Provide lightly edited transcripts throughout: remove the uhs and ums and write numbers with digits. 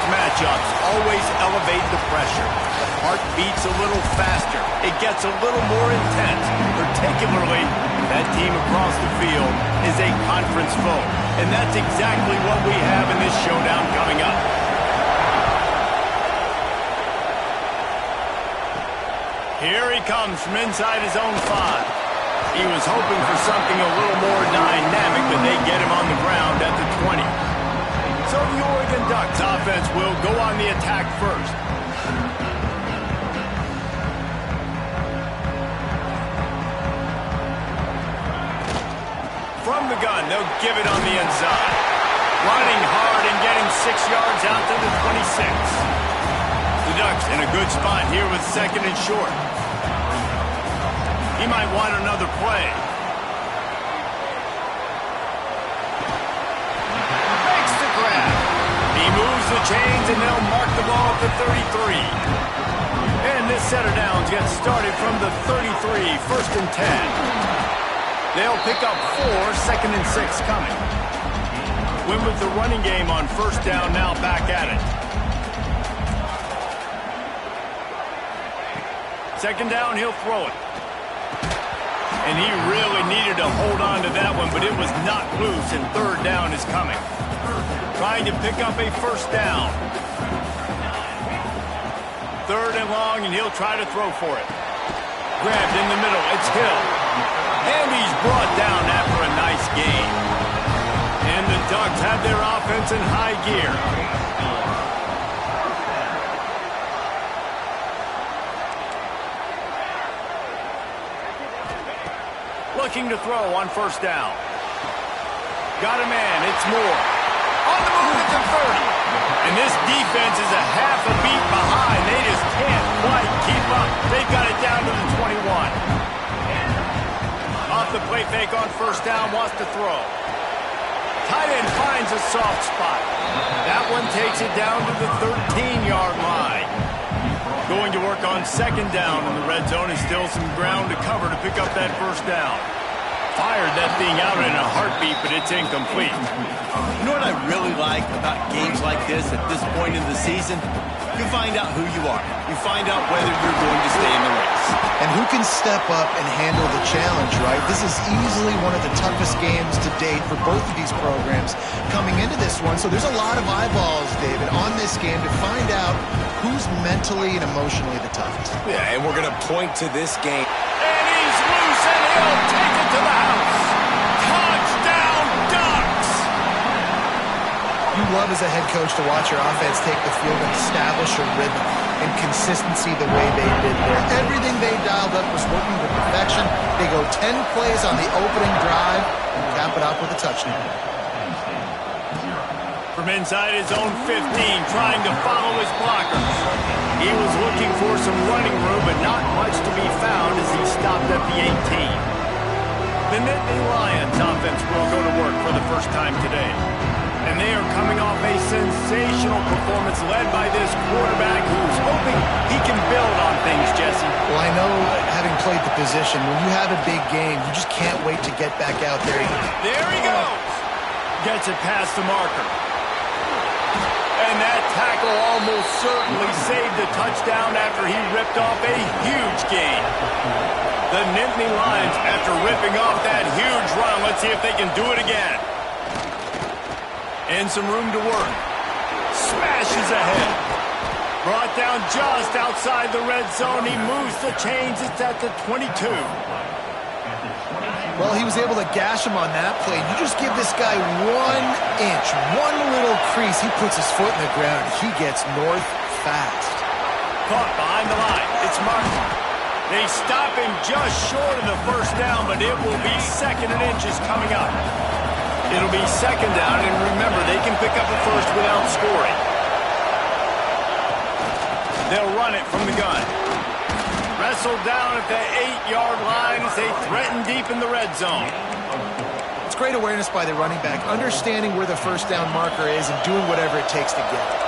Matchups always elevate the pressure. The heart beats a little faster. It gets a little more intense, particularly if that team across the field is a conference foe. And that's exactly what we have in this showdown coming up. Here he comes from inside his own 5. He was hoping for something a little more dynamic, but they get him on the ground at the 20. So the Oregon Ducks offense will go on the attack first. From the gun, they'll give it on the inside. Running hard and getting 6 yards out to the 26. The Ducks in a good spot here with 2nd and short. He might want another play. He moves the chains, and they'll mark the ball at the 33. And this set of downs gets started from the 33, 1st and 10. They'll pick up 4, 2nd and 6 coming. Win with the running game on 1st down, now back at it. 2nd down, he'll throw it. And he really needed to hold on to that one, but it was not loose, and 3rd down is coming. Trying to pick up a 1st down. 3rd and long, and he'll try to throw for it. Grabbed in the middle. It's Hill. And he's brought down after a nice gain. And the Ducks have their offense in high gear. Looking to throw on 1st down. Got a man. It's Moore. On the move at the 30. And this defense is a half a beat behind. They just can't quite keep up. They've got it down to the 21. Off the play fake on 1st down, wants to throw. Tight end finds a soft spot. That one takes it down to the 13-yard line. Going to work on 2nd down in the red zone, and still some ground to cover to pick up that 1st down. Fired that thing out in a heartbeat, but it's incomplete. You know what I really like about games like this at this point in the season? You find out who you are. You find out whether you're going to stay in the race. And who can step up and handle the challenge, right? This is easily one of the toughest games to date for both of these programs coming into this one. So there's a lot of eyeballs, David, on this game to find out who's mentally and emotionally the toughest. Yeah, and we're going to point to this game. And he's loose, and he'll take it to the house. Touchdown, Ducks! You love as a head coach to watch your offense take the field and establish a rhythm and consistency the way they did there. Everything they dialed up was working to perfection. They go 10 plays on the opening drive and cap it off with a touchdown. From inside his own 15, trying to follow his blockers. He was looking for some running room, but not much to be found as he stopped at the 18. The Nittany Lions offense will go to work for the first time today. And they are coming off a sensational performance led by this quarterback who's hoping he can build on things, Jesse. Well, I know, having played the position, when you have a big game, you just can't wait to get back out there. There he goes. Gets it past the marker. And that tackle almost certainly saved the touchdown after he ripped off a huge gain. The Nittany Lions, after ripping off that huge run, let's see if they can do it again. And some room to work. Smashes ahead. Brought down just outside the red zone. He moves the chains. It's at the 22. Well, he was able to gash him on that play. You just give this guy 1 inch, one little crease. He puts his foot in the ground. He gets north fast. Caught behind the line. It's Martin. They stop him just short of the first down, but it will be 2nd and inches coming up. It'll be 2nd down, and remember, they can pick up a first without scoring. They'll run it from the gun. Wrestled down at the 8-yard line as they threaten deep in the red zone. It's great awareness by the running back, understanding where the first down marker is and doing whatever it takes to get it.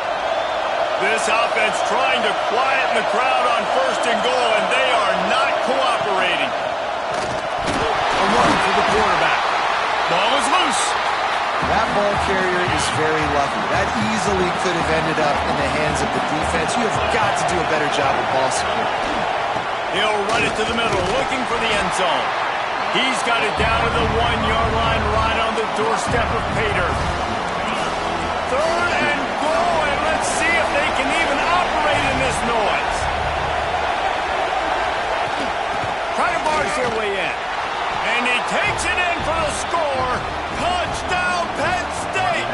This offense trying to quieten the crowd on 1st and goal, and they are not cooperating. A run for the quarterback. Ball is loose. That ball carrier is very lucky. That easily could have ended up in the hands of the defense. You have got to do a better job of ball support. He'll run it to the middle, looking for the end zone. He's got it down to the 1-yard line, right on the doorstep of Pater. 3rd and goal, and let's see if they can even operate in this noise. Try to barge their way in. And he takes it in for the score. Touchdown, Penn State!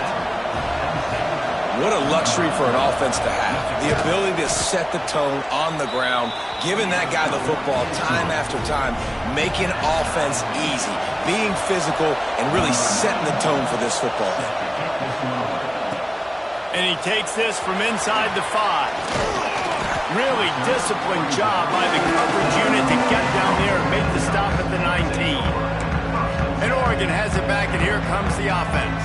What a luxury for an offense to have. The ability to set the tone on the ground, giving that guy the football time after time, making offense easy, being physical, and really setting the tone for this football game. And he takes this from inside the 5. Really disciplined job by the coverage unit to get down there and make the stop at the 19. And Oregon has it back, and here comes the offense.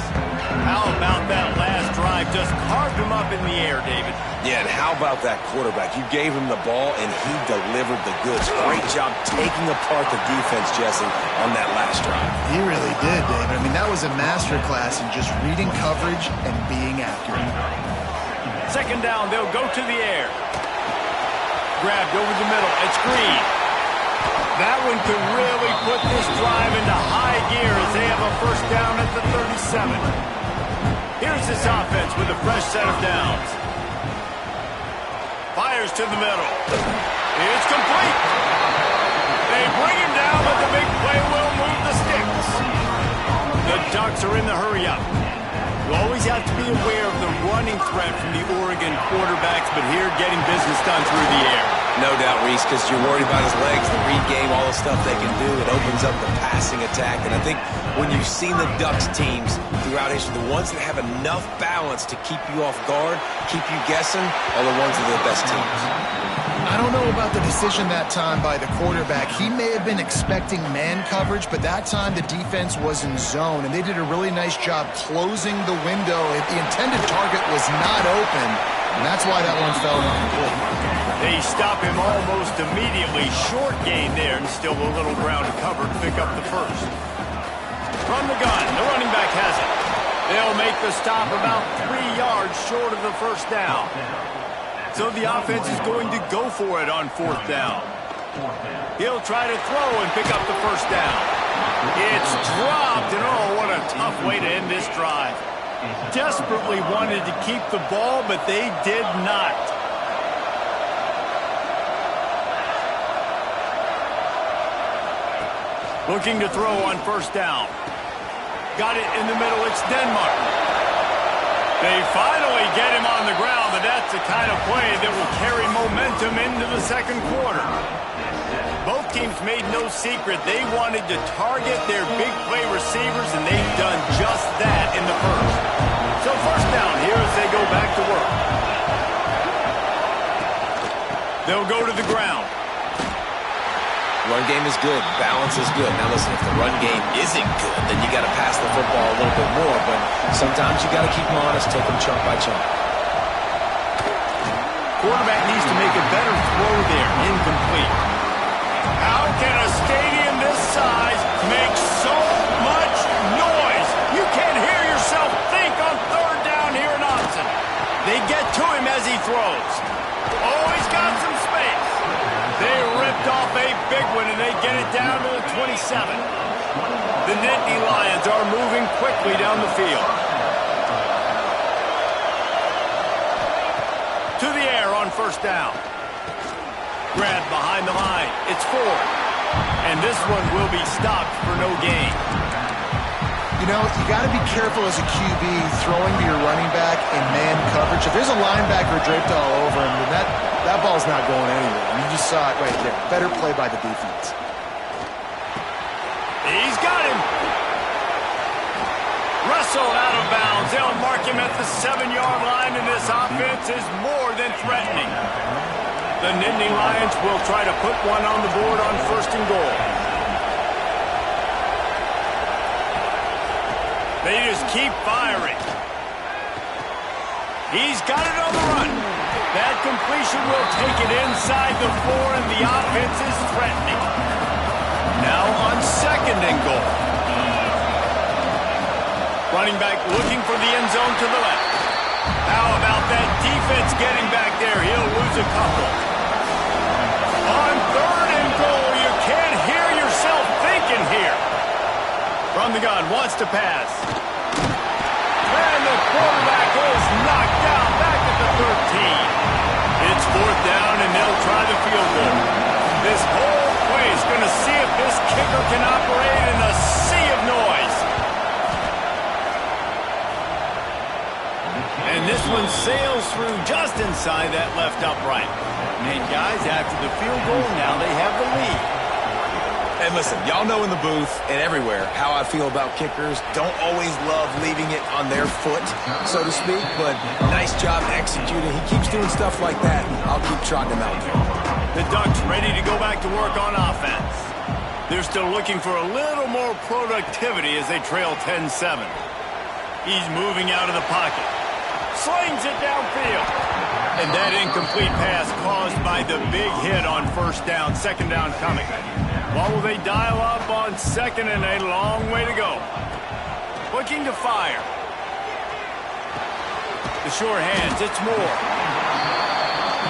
How about that last drive? Just carved him up in the air, David. Yeah, and how about that quarterback? You gave him the ball, and he delivered the goods. Great job taking apart the defense, Jesse, on that last drive. He really did, David. I mean, that was a masterclass in just reading coverage and being accurate. 2nd down, they'll go to the air. Grabbed over the middle. It's Green. That one could really put this drive into high gear as they have a first down at the 37. Here's this offense with a fresh set of downs. Fires to the middle. It's complete. They bring him down, but the big play will move the sticks. The Ducks are in the hurry-up. You always have to be aware of the running threat from the Oregon quarterbacks, but here getting business done through the air. No doubt, Reese, because you're worried about his legs, the read game, all the stuff they can do. It opens up the passing attack. And I think when you've seen the Ducks teams throughout history, the ones that have enough balance to keep you off guard, keep you guessing, are the ones that are the best teams. I don't know about the decision that time by the quarterback. He may have been expecting man coverage, but that time the defense was in zone, and they did a really nice job closing the window. The intended target was not open, and that's why that one fell incomplete. They stop him almost immediately. Short gain there, and still a little ground to cover to pick up the first. From the gun, the running back has it. They'll make the stop about 3 yards short of the first down. So the offense is going to go for it on 4th down. He'll try to throw and pick up the first down. It's dropped, and oh, what a tough way to end this drive. Desperately wanted to keep the ball, but they did not. Looking to throw on 1st down. Got it in the middle. It's Denmark. They finally get him on the ground, but that's the kind of play that will carry momentum into the 2nd quarter. Both teams made no secret they wanted to target their big play receivers, and they've done just that in the first. So 1st down here as they go back to work. They'll go to the ground. Run game is good. Balance is good. Now listen, if the run game isn't good, then you got to pass the football a little bit more. But sometimes you got to keep them honest, take them chunk by chunk. Quarterback needs to make a better throw there. Incomplete. How can a stadium this size make so much noise? You can't hear yourself think on third down here in Austin. They get to him as he throws. Oh, he's got some space. They ripped off a big one, and they get it down to the 27. The Nittany Lions are moving quickly down the field. To the air on first down. Grab behind the line. It's Ford. And this one will be stopped for no gain. You know, you got to be careful as a QB throwing to your running back in man coverage. If there's a linebacker draped all over him, then that ball's not going anywhere. You just saw it right there. Better play by the defense. He's got him. Russell out of bounds. They'll mark him at the 7-yard line, and this offense is more than threatening. The Nittany Lions will try to put one on the board on first and goal. They just keep firing. He's got it on the run. That completion will take it inside the 4, and the offense is threatening. Now on second and goal. Running back looking for the end zone to the left. How about that defense getting back there? He'll lose a couple. On third and goal, you can't hear yourself thinking here. From the gun, wants to pass. And the quarterback is knocked down back at the 13. It's fourth down, and they'll try the field goal. This whole play is going to see if this kicker can operate in a sea of noise. And this one sails through just inside that left upright. And guys, after the field goal, now they have the lead. And listen, y'all know in the booth and everywhere how I feel about kickers. Don't always love leaving it on their foot, so to speak, but nice job executing. He keeps doing stuff like that. I'll keep trotting him out there. The Ducks ready to go back to work on offense. They're still looking for a little more productivity as they trail 10-7. He's moving out of the pocket. Slings it downfield. And that incomplete pass caused by the big hit on first down. Second down coming. What will they dial up on second, and a long way to go. Looking to fire. The sure hands, it's Moore.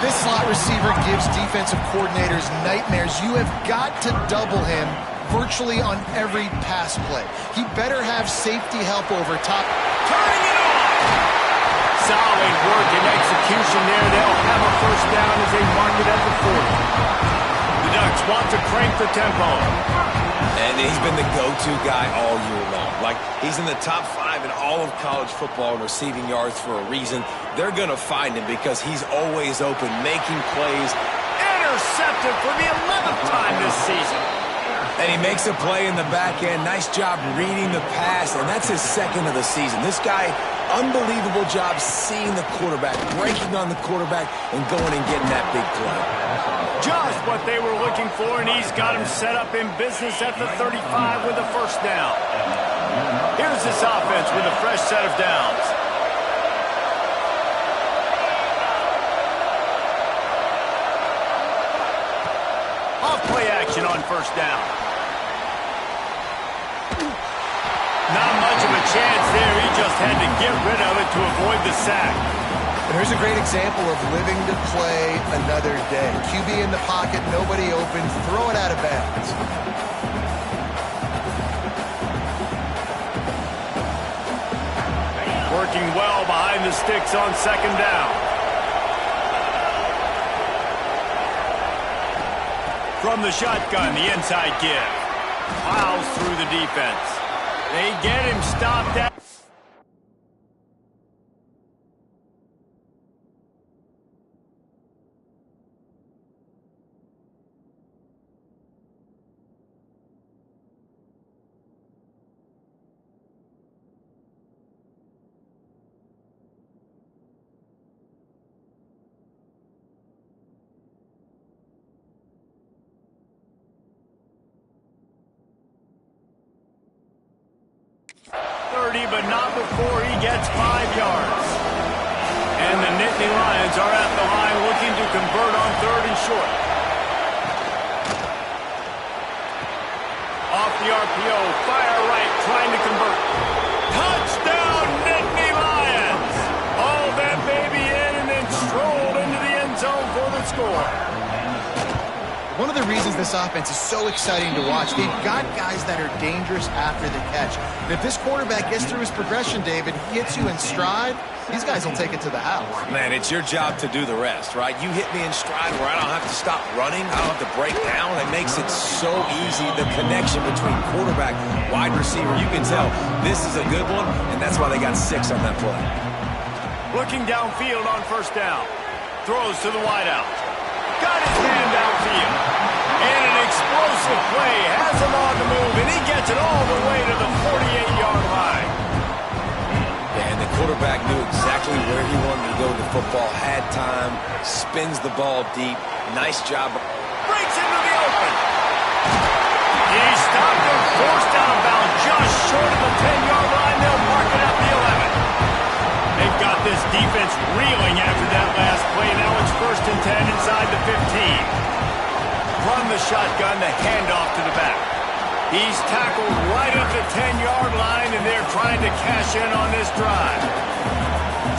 This slot receiver gives defensive coordinators nightmares. You have got to double him virtually on every pass play. He better have safety help over top. Turning it on! Solid work and execution there. They'll have a first down as they mark it at the 40. The Ducks want to crank the tempo. And he's been the go-to guy all year long. Like, he's in the top 5 in all of college football in receiving yards for a reason. They're going to find him because he's always open, making plays. Intercepted for the 11th time this season. And he makes a play in the back end. Nice job reading the pass, and that's his second of the season. This guy, unbelievable job seeing the quarterback, breaking on the quarterback, and going and getting that big play. Just what they were looking for, and he's got him set up in business at the 35 with a first down. Here's this offense with a fresh set of downs. Off play action on first down. Not much of a chance there. He just had to get rid of it to avoid the sack. And here's a great example of living to play another day. QB in the pocket, nobody open, throw it out of bounds. Working well behind the sticks on second down. From the shotgun, the inside give. Plows through the defense. They get him stopped at 30, but not before he gets 5 yards. And the Nittany Lions are at the line looking to convert on 3rd and short. Off the RPO, fire right, trying to convert. Touchdown, Nittany Lions! Hauled that baby in and then strolled into the end zone for the score. One of the reasons this offense is so exciting to watch, they've got guys that are dangerous after the catch. And if this quarterback gets through his progression, David, he hits you in stride, these guys will take it to the house. Man, it's your job to do the rest, right? You hit me in stride where I don't have to stop running. I don't have to break down. It makes it so easy. The connection between quarterback, wide receiver, you can tell this is a good one, and that's why they got 6 on that play. Looking downfield on 1st down. Throws to the wideout. Got his hand downfield. And an explosive play. Has him on the move, and he gets it all the way to the 48-yard line. Yeah, and the quarterback knew exactly where he wanted to go with the football. Had time. Spins the ball deep. Nice job. Breaks into the open. He stopped and forced out of bounds just short of the 10-yard line. They'll mark it at the 11. They've got this defense reeling after that last play. Now it's 1st and 10 inside the 15. Run the shotgun, the handoff to the back. He's tackled right at the 10-yard line, and they're trying to cash in on this drive.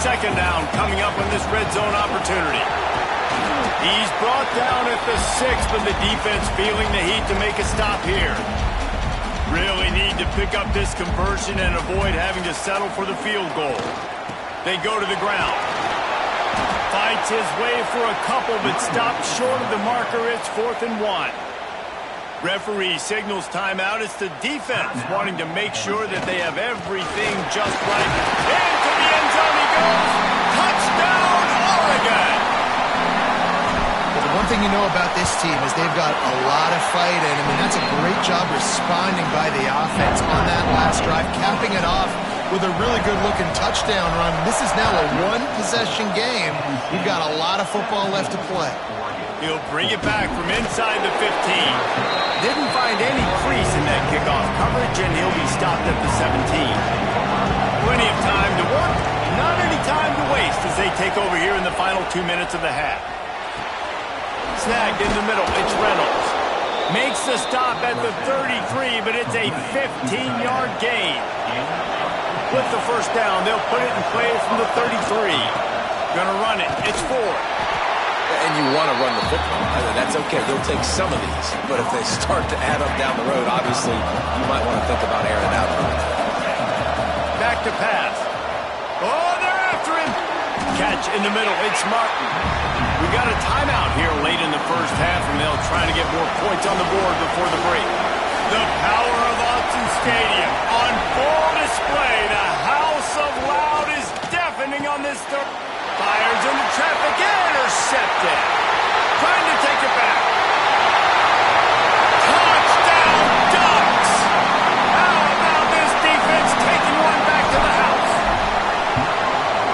2nd down coming up on this red zone opportunity. He's brought down at the 6, but the defense feeling the heat to make a stop here. Really need to pick up this conversion and avoid having to settle for the field goal. They go to the ground. Fights his way for a couple, but stops short of the marker. It's 4th and 1. Referee signals timeout. It's the defense wanting to make sure that they have everything just right. Into the end zone he goes. Touchdown, Oregon! Well, the one thing you know about this team is they've got a lot of fight in. I mean, that's a great job responding by the offense on that last drive, capping it off with a really good-looking touchdown run. This is now a one-possession game. We've got a lot of football left to play. He'll bring it back from inside the 15. Didn't find any crease in that kickoff coverage, and he'll be stopped at the 17. Plenty of time to work, not any time to waste as they take over here in the final 2 minutes of the half. Snagged in the middle, it's Reynolds. Makes the stop at the 33, but it's a 15-yard gain. With the 1st down, they'll put it in play from the 33. Gonna run it. It's 4. And you want to run the football. That's okay. They'll take some of these. But if they start to add up down the road, obviously, you might want to think about airing it out. Back to pass. Oh, they're after him. Catch in the middle. It's Martin. We got a timeout here late in the 1st half, and they'll try to get more points on the board before the break. The power of Autzen Stadium on full display. The House of Loud is deafening on this third. Fires into traffic, intercepted. Trying to take it back. Touchdown, Ducks! How about this defense taking one back to the house?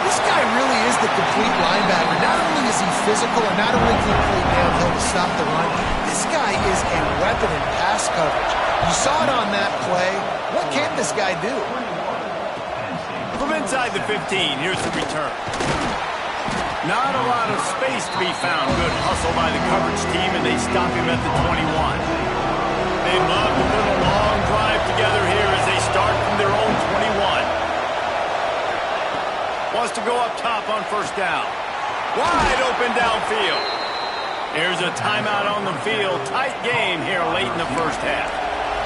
This guy really is the complete linebacker. Not only is he physical and not only can he play downhill to stop the run, this guy is a weapon in pass coverage. You saw it on that play. What can this guy do? From inside the 15, here's the return. Not a lot of space to be found. Good hustle by the coverage team, and they stop him at the 21. They love to put a long drive together here as they start from their own 21. Wants to go up top on 1st down. Wide open downfield. There's a timeout on the field. Tight game here late in the 1st half.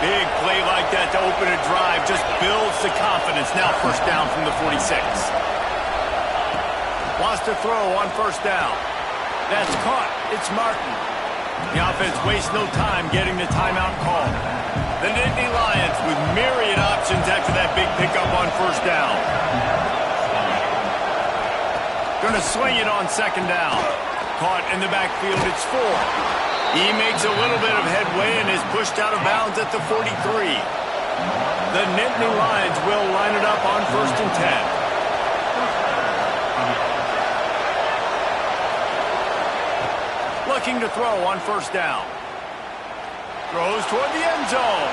Big play like that to open a drive just builds the confidence. Now 1st down from the 46. Wants to throw on 1st down. That's caught. It's Martin. The offense wastes no time getting the timeout call. The Nittany Lions with myriad options after that big pickup on 1st down. Going to swing it on 2nd down. Caught in the backfield. It's 4. He makes a little bit of headway and is pushed out of bounds at the 43. The Nittany Lions will line it up on 1st and 10. Looking to throw on 1st down. Throws toward the end zone.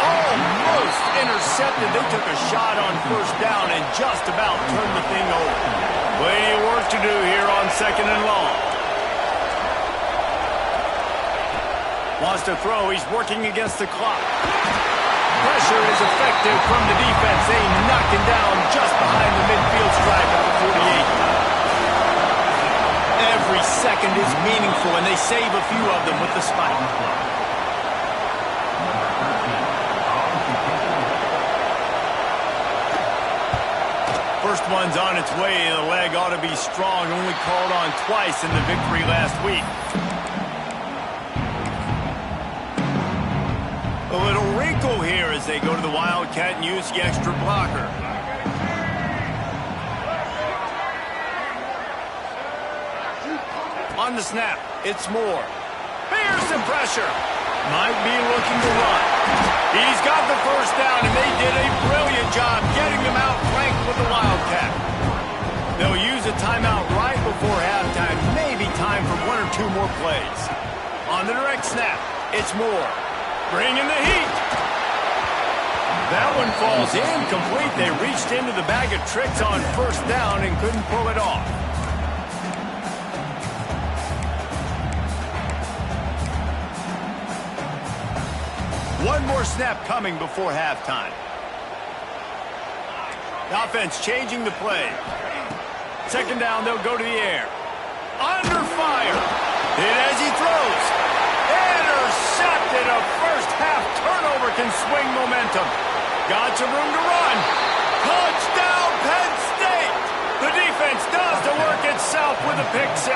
Almost intercepted. They took a shot on first down and just about turned the thing over. Plenty of work to do here on 2nd and long. Wants to throw. He's working against the clock. Pressure is effective from the defense. They knock him down just behind the midfield stripe at the 48. Every second is meaningful, and they save a few of them with the spike. First one's on its way. The leg ought to be strong. Only called on twice in the victory last week. A little wrinkle here as they go to the Wildcat and use the extra blocker. On the snap, it's Moore. Fearsome pressure. Might be looking to run. He's got the first down, and they did a brilliant job getting him out flanked with the Wildcat. They'll use a timeout right before halftime. Maybe time for 1 or 2 more plays. On the direct snap, it's Moore. Bringing the heat. That one falls incomplete. They reached into the bag of tricks on first down and couldn't pull it off. One more snap coming before halftime. The offense changing the play. 2nd down, they'll go to the air. Under fire. Hit as he throws. Intercepted. A first-half turnover can swing momentum. Got some room to run. Touchdown, Penn State. The defense does the work itself with a pick 6.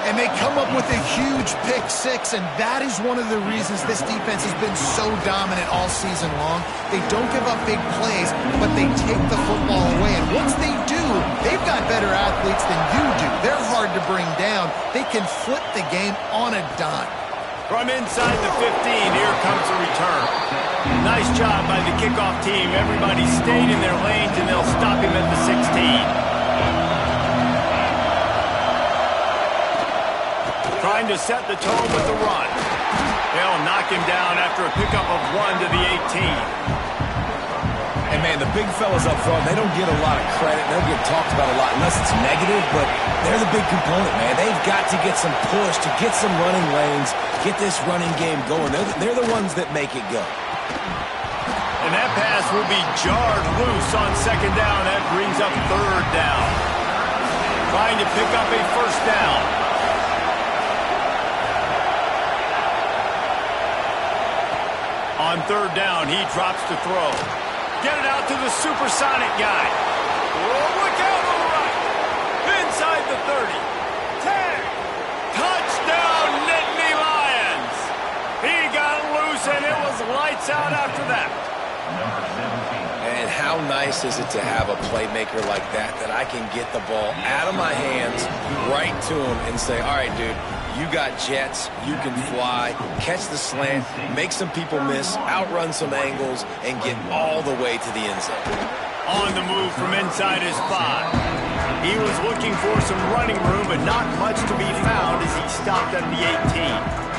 And they come up with a huge pick 6, and that is one of the reasons this defense has been so dominant all season long. They don't give up big plays, but they take the football away. And once they do, they've got better athletes than you do. They're hard to bring down. They can flip the game on a dime. From inside the 15, here comes the return. Nice job by the kickoff team. Everybody stayed in their lanes, and they'll stop him at the 16. Trying to set the tone with the run. They'll knock him down after a pickup of 1 to the 18. And, man, the big fellas up front, they don't get a lot of credit. They don't get talked about a lot unless it's negative, but they're the big component, man. They've got to get some push, to get some running lanes, get this running game going. They're the ones that make it go. And that pass will be jarred loose on 2nd down. That brings up 3rd down. Trying to pick up a first down. On 3rd down, he drops to throw. Get it out to the supersonic guy. Oh, look out on the right. Inside the 30. 10. Touchdown, Nittany Lions. He got loose, and it was lights out after that. And how nice is it to have a playmaker like that I can get the ball out of my hands, right to him, and say, all right, dude, you got jets, you can fly, catch the slant, make some people miss, outrun some angles, and get all the way to the end zone. On the move from inside his 5. He was looking for some running room, but not much to be found as he stopped at the 18.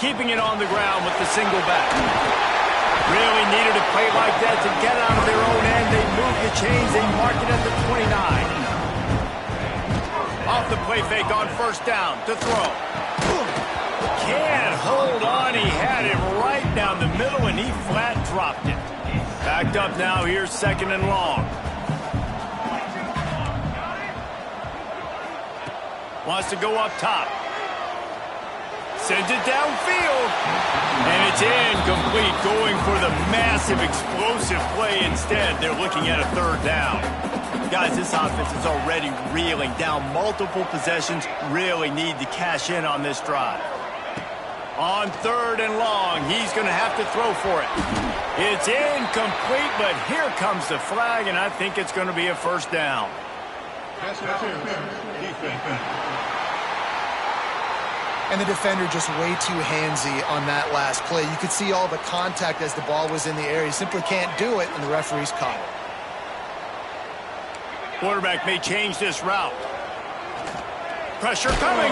Keeping it on the ground with the single back. Really needed a play like that to get out of their own end. They move the chains. They mark it at the 29. Off the play fake on first down to throw. Can't hold on. He had it right down the middle, and he flat dropped it. Backed up now. Here's 2nd and long. Wants to go up top. Sends it downfield. And it's incomplete, going for the massive explosive play instead. They're looking at a 3rd down. Guys, this offense is already reeling down multiple possessions. Really need to cash in on this drive. On 3rd and long, he's going to have to throw for it. It's incomplete, but here comes the flag, and I think it's going to be a first down. And the defender just way too handsy on that last play. You could see all the contact as the ball was in the air. He simply can't do it, and the referee's caught it. Quarterback may change this route. Pressure coming.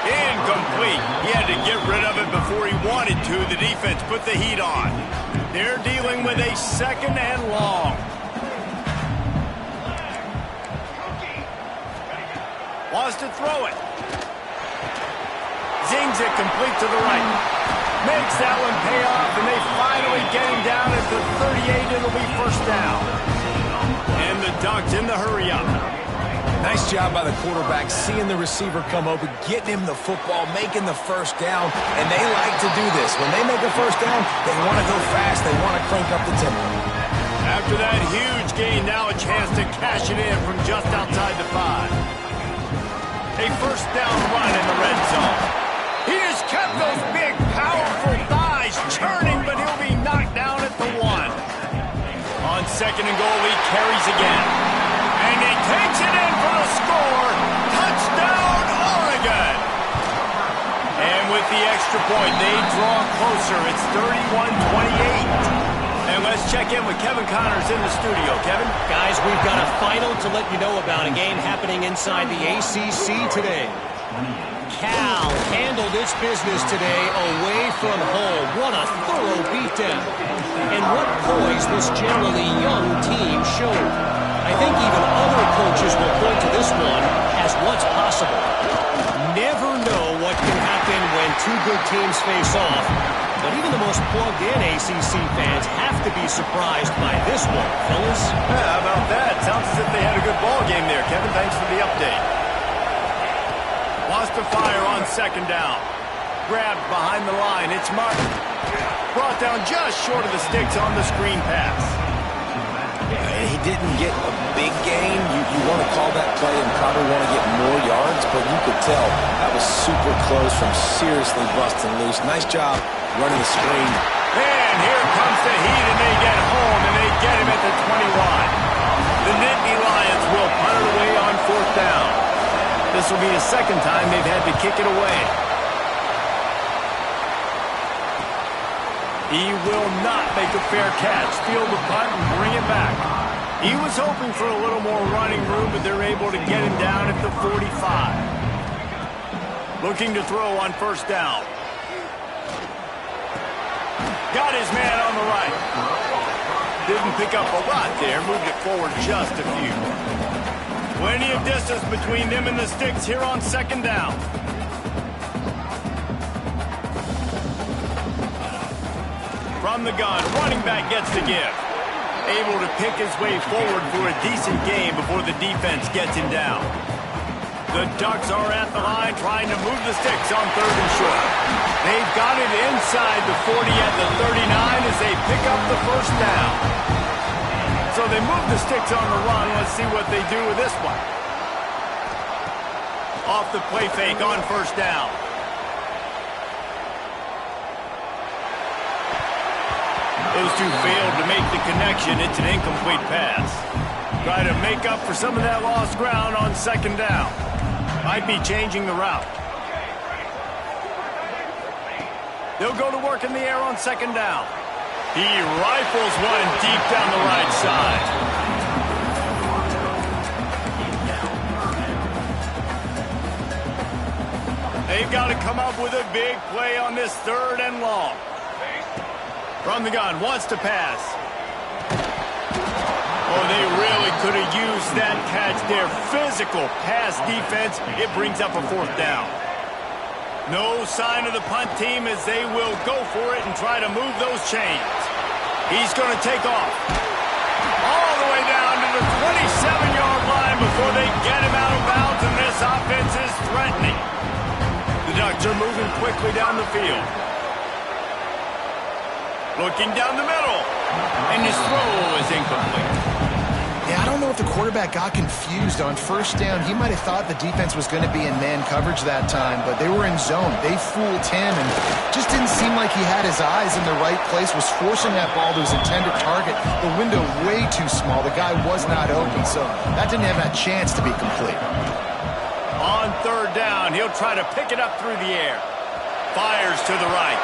Incomplete. He had to get rid of it before he wanted to. The defense put the heat on. They're dealing with a 2nd and long. Wants to throw it. Zings it complete to the right. Makes that one pay off, and they finally get him down at the 38. It'll be first down. And the Ducks in the hurry-up. Nice job by the quarterback, seeing the receiver come open, getting him the football, making the first down, and they like to do this. When they make a first down, they want to go fast, they want to crank up the tempo. After that huge gain, now a chance to cash it in from just outside the 5. A first down run in the red zone. He has kept those big, powerful thighs churning, but he'll be knocked down at the 1. On 2nd and goal, he carries again. And he takes it in for the score. Touchdown, Oregon. And with the extra point, they draw closer. It's 31-28. And let's check in with Kevin Connors in the studio. Kevin? Guys, we've got a final to let you know about, a game happening inside the ACC today. Cal handled its business today away from home. What a thorough beatdown. And what poise this generally young team showed. I think even other coaches will point to this one as what's possible. Never know what can happen when two good teams face off, but even the most plugged-in ACC fans have to be surprised by this one, fellas. Yeah, how about that? Sounds as if they had a good ball game there, Kevin. Thanks for the update. Wants to fire on 2nd down. Grabbed behind the line. It's Martin. Brought down just short of the sticks on the screen pass. He didn't get a big gain. You want to call that play and probably want to get more yards, but you could tell that was super close from seriously busting loose. Nice job running the screen. And here comes the heat, and they get home, and they get him at the 21. The Nittany Lions will punt it away on 4th down. This will be the 2nd time they've had to kick it away. He will not make a fair catch. Field the punt and bring it back. He was hoping for a little more running room, but they're able to get him down at the 45. Looking to throw on 1st down. Got his man on the right. Didn't pick up a lot there. Moved it forward just a few. Plenty of distance between them and the sticks here on 2nd down. From the gun, running back gets the give. Able to pick his way forward for a decent gain before the defense gets him down. The Ducks are at the line trying to move the sticks on 3rd and short. They've got it inside the 40 at the 39 as they pick up the first down. So they move the sticks on the run. Let's see what they do with this one. Off the play fake on 1st down. Those two failed to make the connection. It's an incomplete pass. Try to make up for some of that lost ground on 2nd down. Might be changing the route. They'll go to work in the air on 2nd down. He rifles one deep down the right side. They've got to come up with a big play on this 3rd and long. From the gun, wants to pass. Oh, they really could have used that catch there. Physical pass defense. It brings up a 4th down. No sign of the punt team as they will go for it and try to move those chains. He's going to take off. All the way down to the 27-yard line before they get him out of bounds, and this offense is threatening. The Ducks are moving quickly down the field. Looking down the middle, and his throw is incomplete. Yeah, I don't know if the quarterback got confused on 1st down. He might have thought the defense was going to be in man coverage that time, but they were in zone. They fooled him, and just didn't seem like he had his eyes in the right place, was forcing that ball to his intended target. The window way too small. The guy was not open, so that didn't have that chance to be complete. On 3rd down, he'll try to pick it up through the air. Fires to the right.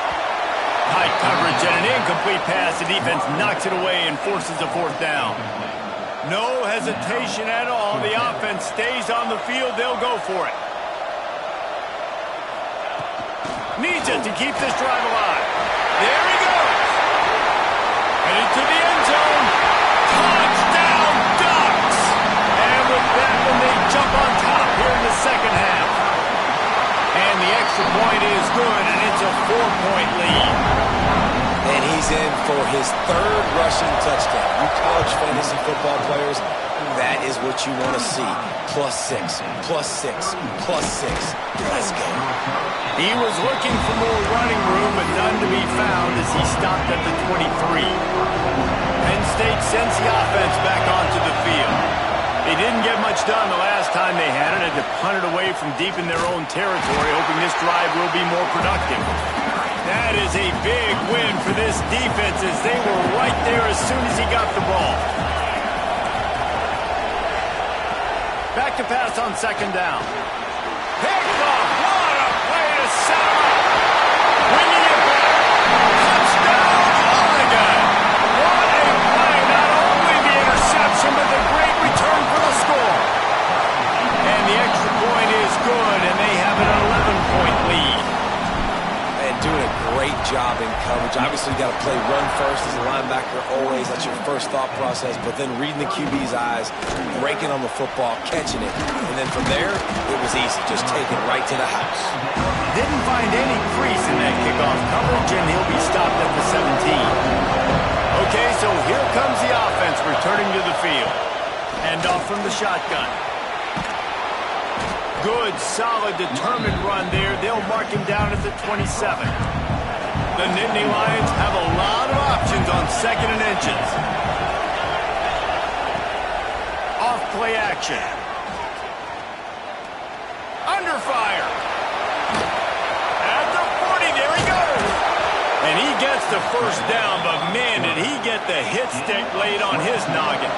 Tight coverage and an incomplete pass. The defense knocks it away and forces a 4th down. No hesitation at all. The offense stays on the field. They'll go for it. Needs it to keep this drive alive. There he goes. Headed to the end zone. Touchdown Ducks. And with that one, they jump on top here in the second half. And the extra point is good, and it's a 4-point lead. And he's in for his third rushing touchdown. You college fantasy football players, that is what you want to see. +6, +6, +6. Let's go. He was looking for more running room, but none to be found as he stopped at the 23. Penn State sends the offense back onto the field. They didn't get much done the last time they had it. Had to punt it away from deep in their own territory, hoping this drive will be more productive. That is a big win for this defense as they were right there as soon as he got the ball. Back to pass on second down. Picked off. What a play to set him up. Bringing it back. Touchdown, Oregon. What a play. Not only the interception, but the great return for the score. And the extra point is good, and they have an 11-point lead. And doing a great job in coverage. Obviously, you got to play run first as a linebacker always. That's your first thought process. But then reading the QB's eyes, breaking on the football, catching it. And then from there, it was easy. Just take it right to the house. Didn't find any crease in that kickoff coverage, and he'll be stopped at the 17. Okay, so here comes the offense returning to the field. And off from the shotgun. Good, solid, determined run there. They'll mark him down at the 27. The Nittany Lions have a lot of options on second and inches. Off play action. Under fire. At the 40, there he goes. And he gets the first down, but man, did he get the hit stick laid on his noggin.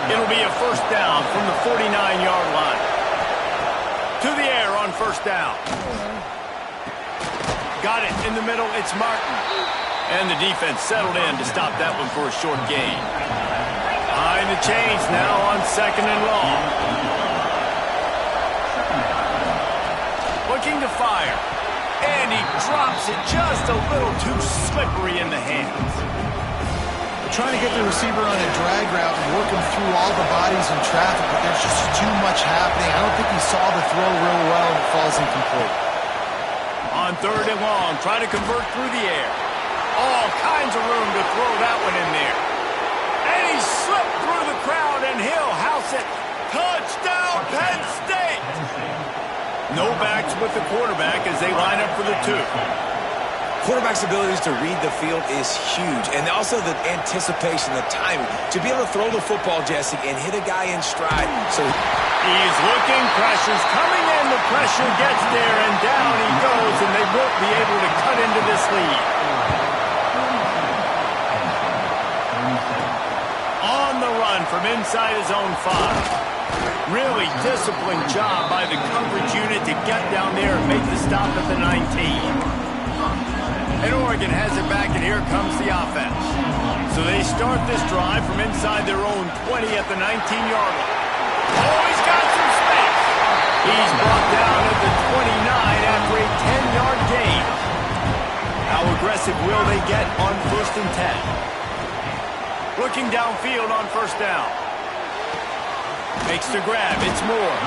It'll be a first down from the 49-yard line. To the air on first down. Got it in the middle. It's Martin. And the defense settled in to stop that one for a short gain. Behind the chains now on second and long. Looking to fire. And he drops it just a little too slippery in the hands. Trying to get the receiver on a drag route and work him through all the bodies in traffic, but there's just too much happening. I don't think he saw the throw real well, and it falls incomplete. On third and long, try to convert through the air. All kinds of room to throw that one in there. And he slipped through the crowd, and he'll house it. Touchdown, Penn State! No backs with the quarterback as they line up for the 2. Quarterback's abilities to read the field is huge. And also the anticipation, the timing. To be able to throw the football, Jesse, and hit a guy in stride. So he's looking, pressure's coming in, the pressure gets there, and down he goes, and they won't be able to cut into this lead. On the run from inside his own 5. Really disciplined job by the coverage unit to get down there and make the stop at the 19. And Oregon has it back, and here comes the offense. So they start this drive from inside their own 20 at the 19-yard line. Oh, he's got some space. He's brought down at the 29 after a 10-yard gain. How aggressive will they get on first and 10? Looking downfield on first down. Makes the grab. It's Moore.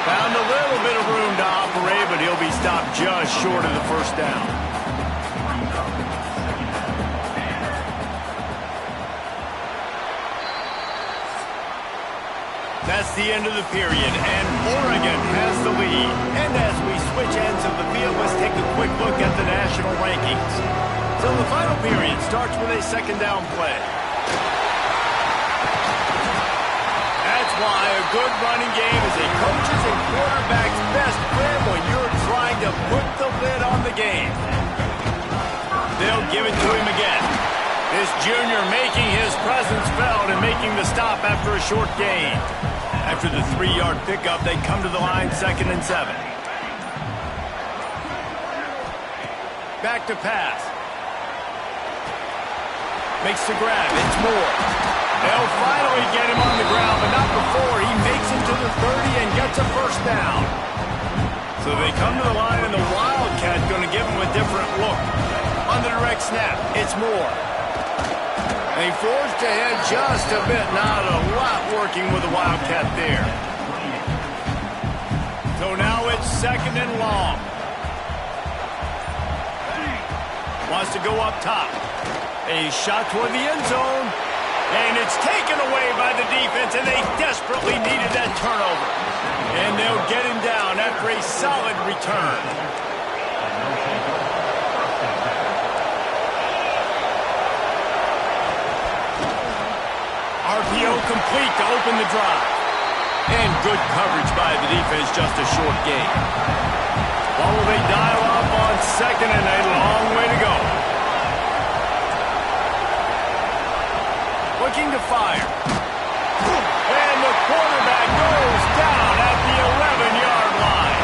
Found a little bit of room to operate, but he'll be stopped just short of the first down. That's the end of the period, and Oregon has the lead. And as we switch ends of the field, let's take a quick look at the national rankings. So the final period starts with a second down play. That's why a good running game is a coach's and quarterback's best friend when you're trying to put the lid on the game. They'll give it to him again. This junior making his presence felt and making the stop after a short gain. After the 3-yard pickup, they come to the line, second and 7. Back to pass. Makes the grab. It's Moore. They'll finally get him on the ground, but not before. He makes it to the 30 and gets a first down. So they come to the line, and the Wildcat going to give him a different look. On the direct snap, it's Moore. And he forced ahead just a bit. Not a lot working with the Wildcat there. So now it's 2nd and long. Wants to go up top. A shot toward the end zone. And it's taken away by the defense, and they desperately needed that turnover. And they'll get him down after a solid return. RPO complete to open the drive. And good coverage by the defense, just a short gain. What will they dial up on 2nd and a long way to go? Looking to fire. And the quarterback goes down at the 11-yard line.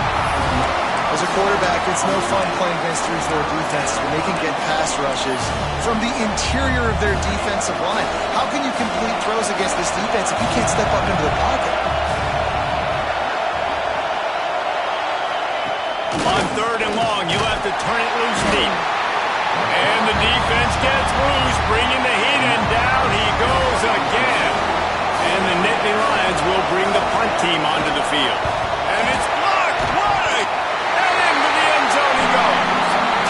As a quarterback, it's no fun playing against 3-4 defenses when they can get pass rushes from the interior of their defensive line. How can you complete throws against this defense if you can't step up into the pocket? On 3rd and long, you'll have to turn it loose deep. And the defense gets loose, bringing the heat, and down he goes again. And the Nittany Lions will bring the punt team onto the field. And it's blocked wide. And into the end zone he goes.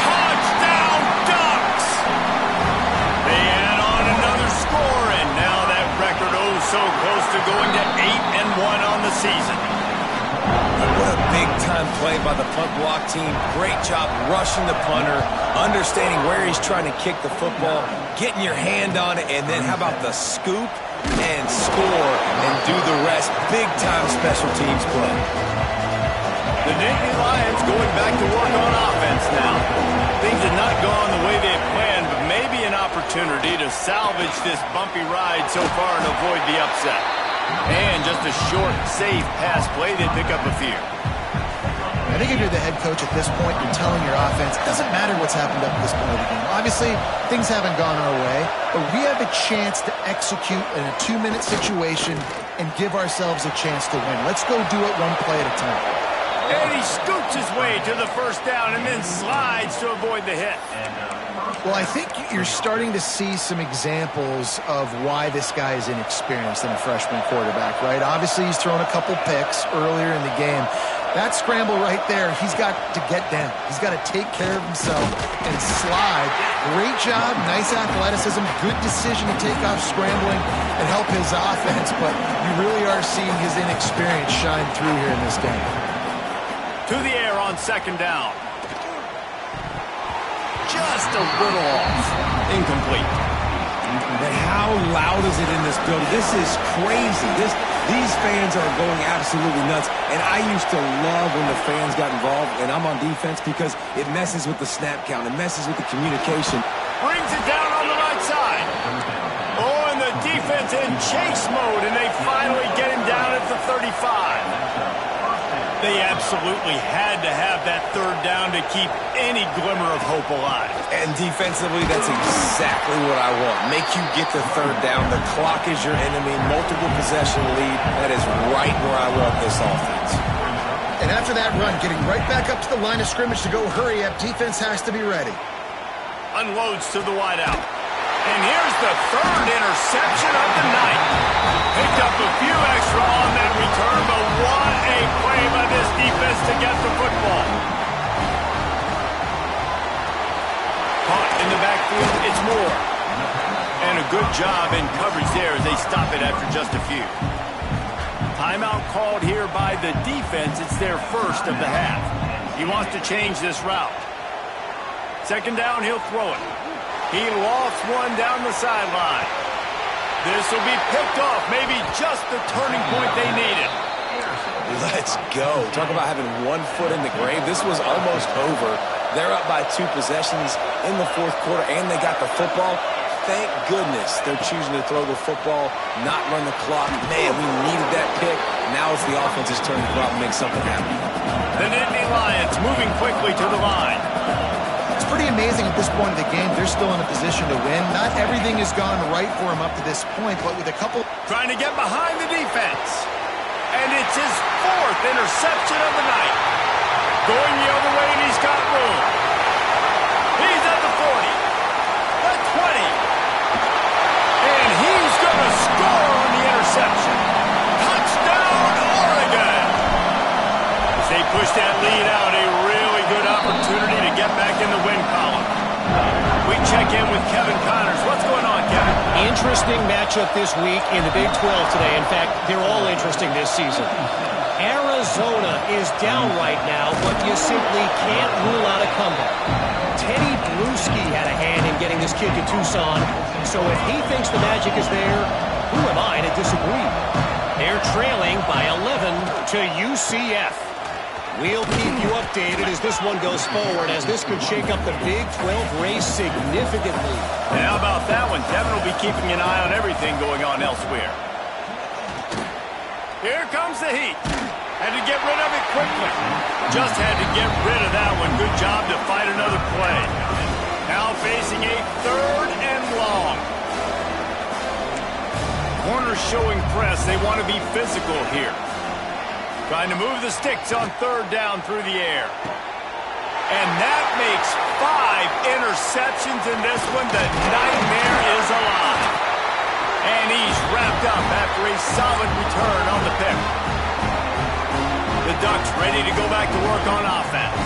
Touchdown, Ducks! They add on another score, and now that record so close to going to 8-1 on the season. What a big-time play by the punt block team. Great job rushing the punter, understanding where he's trying to kick the football, getting your hand on it, and then how about the scoop and score and do the rest. Big-time special teams play. The Nittany Lions going back to work on offense now. Things have not gone the way they had planned, but maybe an opportunity to salvage this bumpy ride so far and avoid the upset. And just a short, safe pass play, they pick up a few. I think if you're the head coach at this point, you're telling your offense, it doesn't matter what's happened up to this point of the game. Obviously, things haven't gone our way, but we have a chance to execute in a 2-minute situation and give ourselves a chance to win. Let's go do it one play at a time. And he scoots his way to the first down and then slides to avoid the hit. Well, I think you're starting to see some examples of why this guy is inexperienced in a freshman quarterback, right? Obviously, he's thrown a couple picks earlier in the game. That scramble right there, he's got to get down. He's got to take care of himself and slide. Great job, nice athleticism, good decision to take off scrambling and help his offense, but you really are seeing his inexperience shine through here in this game. To the air on 2nd down. Just a little off. Incomplete. And how loud is it in this building? This is crazy. These fans are going absolutely nuts. And I used to love when the fans got involved, and I'm on defense because it messes with the snap count. It messes with the communication. Brings it down on the right side. Oh, and the defense in chase mode, and they finally get him down at the 35. They absolutely had to have that 3rd down to keep any glimmer of hope alive. And defensively, that's exactly what I want. Make you get the 3rd down. The clock is your enemy. Multiple possession lead. That is right where I want this offense. And after that run, getting right back up to the line of scrimmage to go hurry up, defense has to be ready. Unloads to the wideout. And here's the 3rd interception of the night. Picked up a few extra on that return, but what a play by this defense to get the football. Caught in the backfield, it's Moore. And a good job in coverage there as they stop it after just a few. Timeout called here by the defense. It's their first of the half. He wants to change this route. 2nd down, he'll throw it. He lofts one down the sideline. This will be picked off, maybe just the turning point they needed. Let's go. Talk about having one foot in the grave. This was almost over. They're up by 2 possessions in the 4th quarter, and they got the football. Thank goodness they're choosing to throw the football, not run the clock. Man, we needed that pick. Now it's the offense's turn to go out and make something happen. The Nittany Lions moving quickly to the line. pretty amazing at this point of the game. They're still in a position to win. Not everything has gone right for him up to this point, but with a couple... Trying to get behind the defense. And it's his 4th interception of the night. Going the other way, and he's got room. He's at the 40. The 20. And he's going to score on the interception. Touchdown, Oregon. As they push that lead out, a really good opportunity to get back in the win column. We check in with Kevin Connors. What's going on, Kevin? Interesting matchup this week in the Big 12 today. In fact, they're all interesting this season. Arizona is down right now, but you simply can't rule out a comeback. Teddy Bruschi had a hand in getting this kid to Tucson, so if he thinks the magic is there, who am I to disagree? They're trailing by 11 to UCF. We'll keep you updated as this one goes forward, as this could shake up the Big 12 race significantly. And how about that one? Kevin will be keeping an eye on everything going on elsewhere. Here comes the heat. Had to get rid of it quickly. Just had to get rid of that one. Good job to fight another play. Now facing a 3rd and long. Corners showing press. They want to be physical here. Trying to move the sticks on 3rd down through the air. And that makes 5 interceptions in this one. The nightmare is alive. And he's wrapped up after a solid return on the pick. The Ducks ready to go back to work on offense.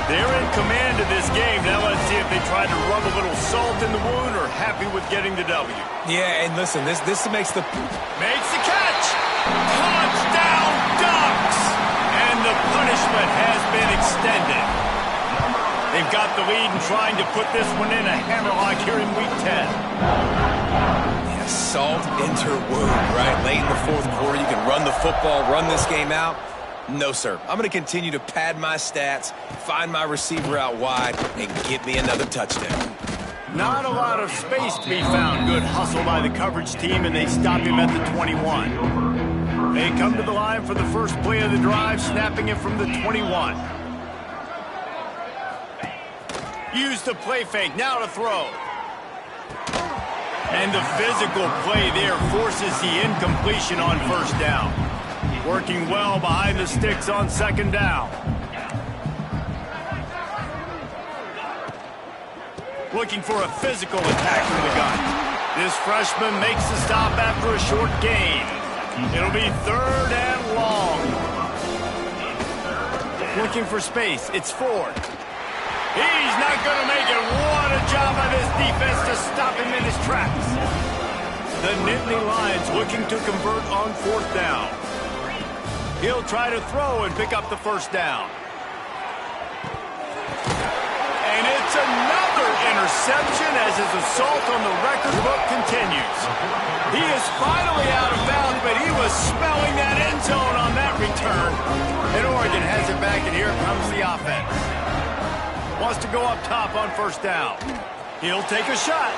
They're in command of this game. Now let's see if they try to rub a little salt in the wound or happy with getting the W. Yeah, and listen, this makes the... Makes the catch! Touchdown, Ducks! And the punishment has been extended. They've got the lead and trying to put this one in a hammerlock here in Week 10. Yeah, salt into wound, right? Late in the 4th quarter, you can run the football, run this game out. No, sir. I'm going to continue to pad my stats, find my receiver out wide, and get me another touchdown. Not a lot of space to be found. Good hustle by the coverage team, and they stop him at the 21. They come to the line for the first play of the drive, snapping it from the 21. Use the play fake. Now to throw. And the physical play there forces the incompletion on 1st down. Working well behind the sticks on 2nd down. Looking for a physical attack from the gun. This freshman makes the stop after a short gain. It'll be 3rd and long. Looking for space. It's Ford. He's not going to make it. What a job by this defense to stop him in his tracks. The Nittany Lions looking to convert on 4th down. He'll try to throw and pick up the 1st down. And it's another interception as his assault on the record book continues. He is finally out of bounds, but he was smelling that end zone on that return. And Oregon has it back, and here comes the offense. Wants to go up top on 1st down. He'll take a shot.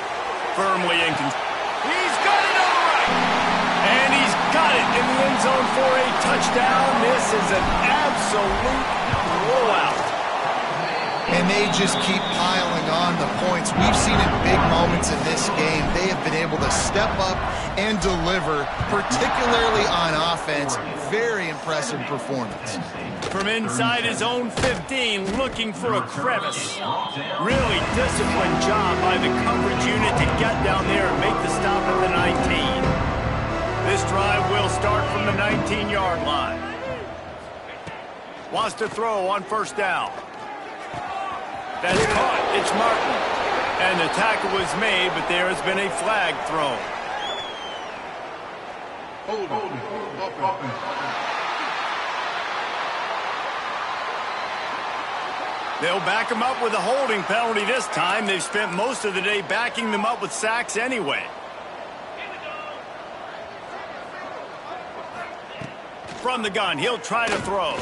Firmly in control. He's got it all right. And he's got it in the end zone for a touchdown. This is an absolute blowout. And they just keep piling on the points. We've seen in big moments in this game, they have been able to step up and deliver, particularly on offense. Very impressive performance. From inside his own 15, looking for a crevice. Really disciplined job by the coverage unit to get down there and make the stop at the 19. This drive will start from the 19-yard line. Wants to throw on 1st down. That's caught. It's Martin. And the tackle was made, but there has been a flag thrown. They'll back him up with a holding penalty this time. They've spent most of the day backing them up with sacks anyway. From the gun, he'll try to throw.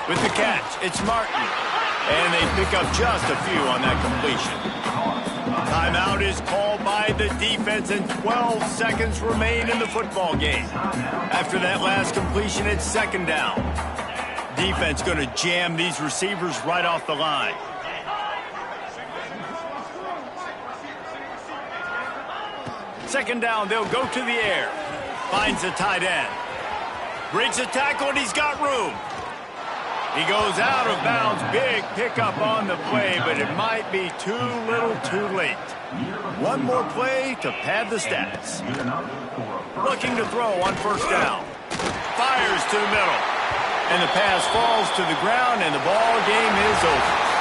With the catch, it's Martin. And they pick up just a few on that completion. Timeout is called by the defense, and 12 seconds remain in the football game. After that last completion, it's 2nd down. Defense going to jam these receivers right off the line. Second down, they'll go to the air. Finds the tight end. Breaks the tackle, and he's got room. He goes out of bounds. Big pickup on the play, but it might be too little too late. One more play to pad the stats. Looking to throw on first down. Fires to the middle. And the pass falls to the ground, and the ball game is over.